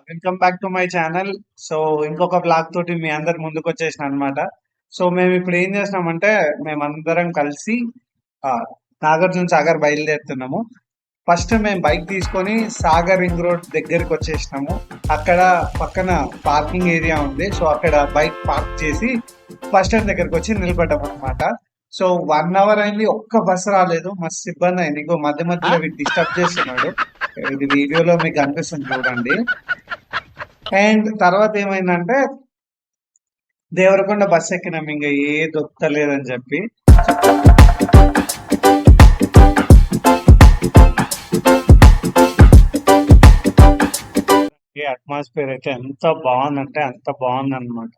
Welcome back to my channel. So ఇంకొక blog తోటి మీ అందరి ముందుకు వచ్చేసిన అనమాట. సో మేము ఇప్పుడు ఏం చేస్తున్నామంటే మేమందరం కలిసి ఆ, నాగార్జున సాగర్ బయలుదేరుతున్నాము. ఫస్ట్ మేము బైక్ తీసుకొని సాగర్ రింగ్ రోడ్ దగ్గరికి వచ్చేసినాము. అక్కడ పక్కన పార్కింగ్ ఏరియా ఉంది. సో అక్కడ బైక్ పార్క్ చేసి బస్ స్టాండ్ దగ్గరకు వచ్చి నిలబడ్డాం అనమాట. సో 1 అవర్ అయింది, ఒక్క బస్సు రాలేదు. మస్తు ఇబ్బంది అయింది. ఇంకో మధ్య మధ్యలో డిస్టర్బ్ చేస్తున్నాడు. ఇది వీడియోలో మీకు కనిపిస్తుంది చూడండి. అండ్ తర్వాత ఏమైందంటే దేవరకొండ బస్ ఎక్కినాం, ఇంకా ఏ దొక్కలేదని చెప్పి. అట్మాస్ఫియర్ అయితే ఎంత బాగుందంటే అంత బాగుంది అనమాట.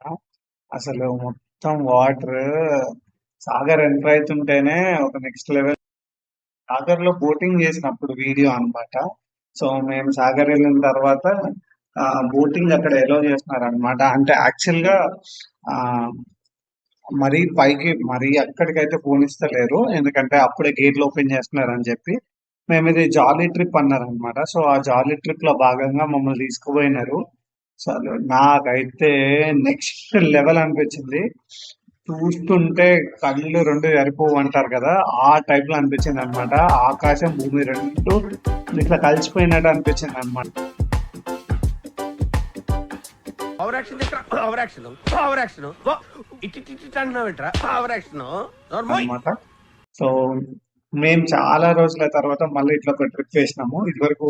అసలు మొత్తం వాటర్, సాగర్ ఎంటర్ అవుతుంటేనే ఒక నెక్స్ట్ లెవెల్. సాగర్ లో బోటింగ్ చేసినప్పుడు వీడియో అన్నమాట. సో మేము సాగర్ వెళ్ళిన తర్వాత బోటింగ్ అక్కడ ఎలో చేస్తున్నారు అనమాట. అంటే యాక్చువల్ గా ఆ మరీ పైకి మరీ అక్కడికైతే పోనిస్తలేరు, ఎందుకంటే అప్పుడే గేట్లు ఓపెన్ చేస్తున్నారు అని చెప్పి. మేము ఇది జాలీ ట్రిప్ అన్నారు అనమాట. సో ఆ జాలీ ట్రిప్ లో భాగంగా మమ్మల్ని తీసుకుపోయినారు. సో నాకైతే నెక్స్ట్ లెవెల్ అనిపించింది. చూస్తుంటే కళ్ళు రెండు సరిపోవు అంటారు కదా, ఆ టైప్ లో అనిపించింది అనమాట. ఆకాశం భూమి రెండు ఇట్లా కలిసిపోయినట్టు అనిపించింది అనమాట. Over action over action over action ఇట్టి అంటున్నావేంట్రా ఓవర్ యాక్షన్ అనమాట. సో మేము చాలా రోజుల తర్వాత మళ్ళీ ఇట్లా ఒక ట్రిప్ వేసినాము. ఇదివరకు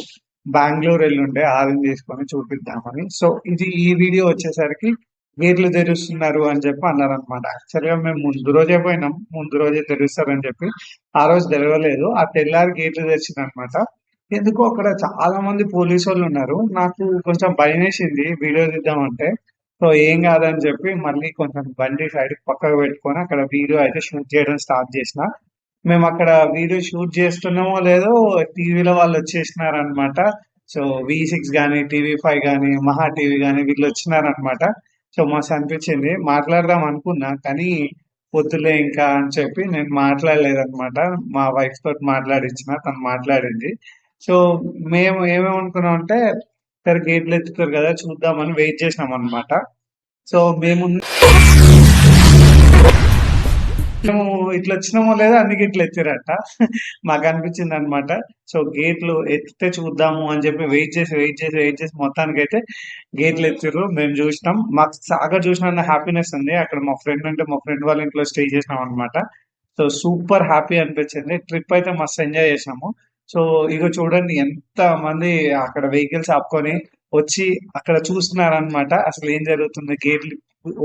బెంగళూరు వెళ్ళుండే ఆరెంజ్ తీసుకొని చూపిద్దామని. సో ఇది ఈ వీడియో వచ్చేసరికి గేట్లు తెరుస్తున్నారు అని చెప్పి అన్నారు అనమాట. యాక్చువల్ గా మేము ముందు రోజే పోయినాం, ముందు రోజే తెరుస్తారని చెప్పి. ఆ రోజు తెరవలేదు, ఆ తెల్లారి గేట్లు తెరిచింది అనమాట. ఎందుకో అక్కడ చాలా మంది పోలీసు వాళ్ళు ఉన్నారు. నాకు కొంచెం భయం వేసింది వీడియో తీద్దామంటే. సో ఏం కాదని చెప్పి మళ్ళీ కొంచెం బండి సైడ్ పక్కకు పెట్టుకొని అక్కడ వీడియో అయితే షూట్ చేయడం స్టార్ట్ చేసిన. మేము అక్కడ వీడియో షూట్ చేస్తున్నామో లేదో టీవీలో వాళ్ళు వచ్చేసినారనమాట. సో V6 కానీ, TV5 కానీ, మహా టీవీ కానీ వీళ్ళు వచ్చినారనమాట. సో మస్తు అనిపించింది. మాట్లాడదాం అనుకున్నా కానీ వద్దులే ఇంకా అని చెప్పి నేను మాట్లాడలేదన్నమాట. మా వైఫ్ తోటి మాట్లాడించిన, తను మాట్లాడింది. సో మేము ఏమేమనుకున్నాం అంటే సరే గేట్లు ఎత్తుతారు కదా చూద్దామని వెయిట్ చేసినాం అనమాట. సో మేము ఇట్లా వచ్చినామో లేదా అందుకే ఇట్లా ఎత్తిరట. మాకు అనిపించింది అనమాట. సో గేట్లు ఎత్తితే చూద్దాము అని చెప్పి వెయిట్ చేసి మొత్తానికి అయితే గేట్లు ఎత్తిర్రు. మేము చూసినాం, మాకు సాగర్ చూసిన హ్యాపీనెస్ ఉంది. అక్కడ మా ఫ్రెండ్ ఉంటే మా ఫ్రెండ్ వాళ్ళ ఇంట్లో స్టే చేసినాం అనమాట. సో సూపర్ హ్యాపీ అనిపించింది. ట్రిప్ అయితే మస్తు ఎంజాయ్ చేసినాము. సో ఇగో చూడండి ఎంత మంది అక్కడ వెహికల్స్ ఆపుకొని వచ్చి అక్కడ చూస్తున్నారనమాట. అసలు ఏం జరుగుతుంది, గేట్లు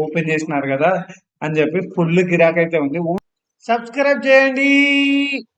ఓపెన్ చేసినారు కదా అని చెప్పి ఫుల్ గిరాక్ అయితే ఉంది. సబ్స్క్రైబ్ చేయండి.